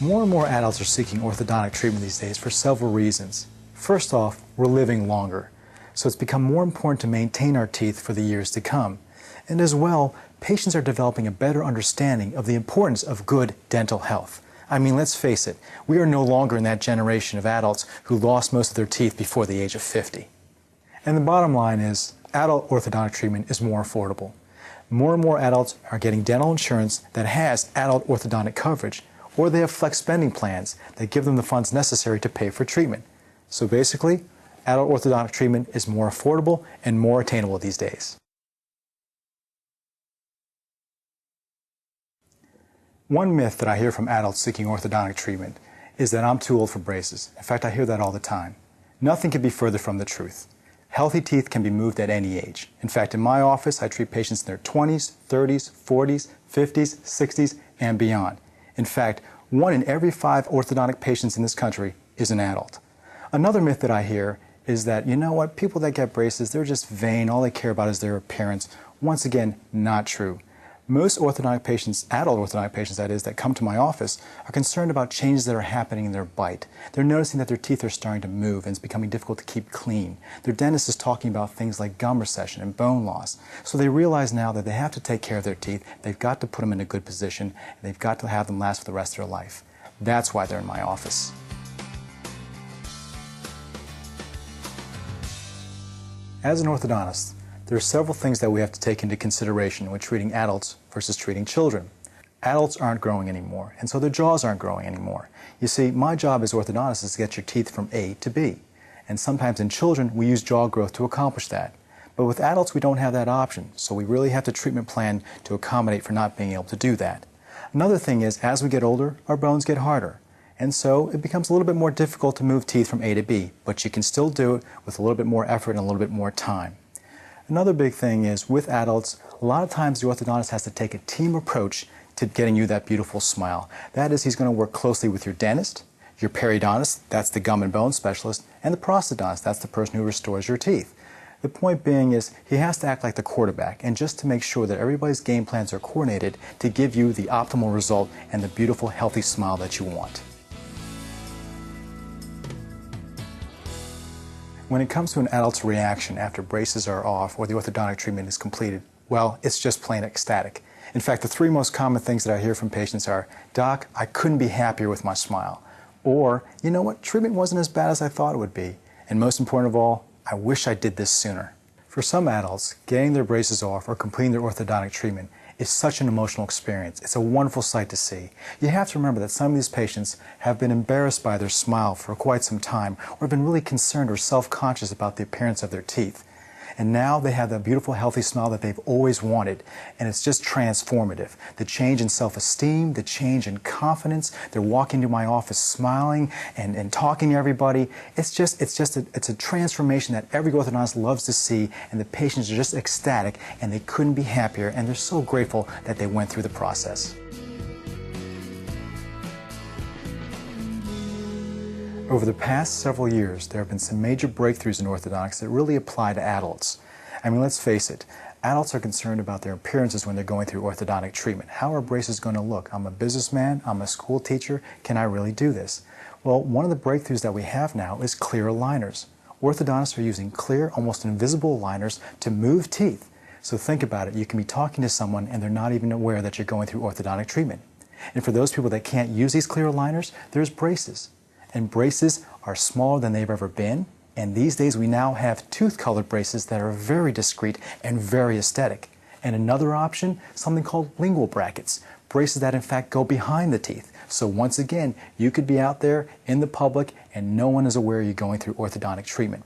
More and more adults are seeking orthodontic treatment these days for several reasons. First off, we're living longer, so it's become more important to maintain our teeth for the years to come. And as well, patients are developing a better understanding of the importance of good dental health. I mean, let's face it, we are no longer in that generation of adults who lost most of their teeth before the age of 50. And the bottom line is, adult orthodontic treatment is more affordable. More and more adults are getting dental insurance that has adult orthodontic coverage, or they have flex spending plans that give them the funds necessary to pay for treatment. So basically, adult orthodontic treatment is more affordable and more attainable these days. One myth that I hear from adults seeking orthodontic treatment is that I'm too old for braces. In fact, I hear that all the time. Nothing could be further from the truth. Healthy teeth can be moved at any age. In fact, in my office, I treat patients in their 20s, 30s, 40s, 50s, 60s, and beyond. In fact, 1 in every 5 orthodontic patients in this country is an adult. Another myth that I hear is that, you know what, people that get braces, they're just vain, all they care about is their appearance. Once again, not true. Most orthodontic patients, adult orthodontic patients that is, that come to my office are concerned about changes that are happening in their bite. They're noticing that their teeth are starting to move and it's becoming difficult to keep clean. Their dentist is talking about things like gum recession and bone loss. So they realize now that they have to take care of their teeth, they've got to put them in a good position, and they've got to have them last for the rest of their life. That's why they're in my office. As an orthodontist, there are several things that we have to take into consideration when treating adults versus treating children. Adults aren't growing anymore, and so their jaws aren't growing anymore. You see, my job as orthodontist is to get your teeth from A to B, and sometimes in children we use jaw growth to accomplish that. But with adults we don't have that option, so we really have to treatment plan to accommodate for not being able to do that. Another thing is, as we get older, our bones get harder, and so it becomes a little bit more difficult to move teeth from A to B, but you can still do it with a little bit more effort and a little bit more time. Another big thing is, with adults, a lot of times the orthodontist has to take a team approach to getting you that beautiful smile. That is, he's going to work closely with your dentist, your periodontist, that's the gum and bone specialist, and the prosthodontist, that's the person who restores your teeth. The point being is, he has to act like the quarterback, and just to make sure that everybody's game plans are coordinated to give you the optimal result and the beautiful, healthy smile that you want. When it comes to an adult's reaction after braces are off or the orthodontic treatment is completed, well, it's just plain ecstatic. In fact, the 3 most common things that I hear from patients are, "Doc, I couldn't be happier with my smile." Or, "You know what, treatment wasn't as bad as I thought it would be." And most important of all, "I wish I did this sooner." For some adults, getting their braces off or completing their orthodontic treatment is such an emotional experience. It's a wonderful sight to see. You have to remember that some of these patients have been embarrassed by their smile for quite some time, or have been really concerned or self-conscious about the appearance of their teeth. And now they have that beautiful, healthy smile that they've always wanted, and it's just transformative. The change in self-esteem, the change in confidence, they're walking into my office smiling and talking to everybody. It's a transformation that every orthodontist loves to see, and the patients are just ecstatic, and they couldn't be happier, and they're so grateful that they went through the process. Over the past several years, there have been some major breakthroughs in orthodontics that really apply to adults. I mean, let's face it, adults are concerned about their appearances when they're going through orthodontic treatment. How are braces going to look? I'm a businessman, I'm a school teacher, can I really do this? Well, one of the breakthroughs that we have now is clear aligners. Orthodontists are using clear, almost invisible aligners to move teeth. So think about it, you can be talking to someone and they're not even aware that you're going through orthodontic treatment. And for those people that can't use these clear aligners, there's braces. And braces are smaller than they've ever been, and these days we now have tooth-colored braces that are very discreet and very aesthetic. And another option, something called lingual brackets, braces that in fact go behind the teeth. So once again, you could be out there in the public and no one is aware you're going through orthodontic treatment.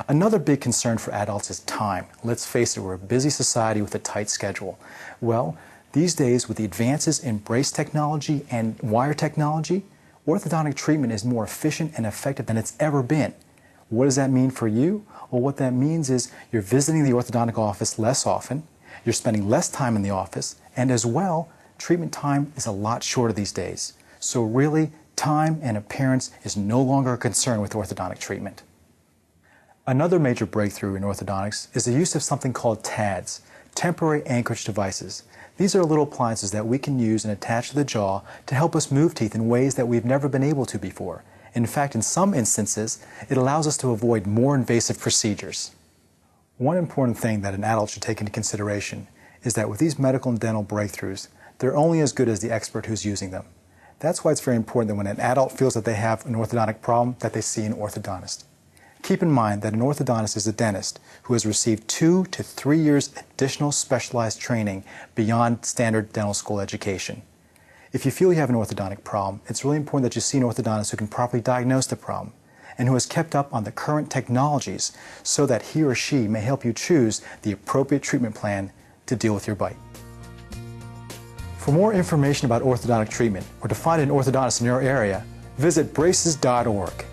Another big concern for adults is time. Let's face it, we're a busy society with a tight schedule. Well, these days with the advances in brace technology and wire technology, orthodontic treatment is more efficient and effective than it's ever been. What does that mean for you? Well, what that means is you're visiting the orthodontic office less often, you're spending less time in the office, and as well, treatment time is a lot shorter these days. So really, time and appearance is no longer a concern with orthodontic treatment. Another major breakthrough in orthodontics is the use of something called TADs, temporary anchorage devices. These are little appliances that we can use and attach to the jaw to help us move teeth in ways that we've never been able to before. In fact, in some instances, it allows us to avoid more invasive procedures. One important thing that an adult should take into consideration is that with these medical and dental breakthroughs, they're only as good as the expert who's using them. That's why it's very important that when an adult feels that they have an orthodontic problem, that they see an orthodontist. Keep in mind that an orthodontist is a dentist who has received 2 to 3 years additional specialized training beyond standard dental school education. If you feel you have an orthodontic problem, it's really important that you see an orthodontist who can properly diagnose the problem and who has kept up on the current technologies so that he or she may help you choose the appropriate treatment plan to deal with your bite. For more information about orthodontic treatment or to find an orthodontist in your area, visit braces.org.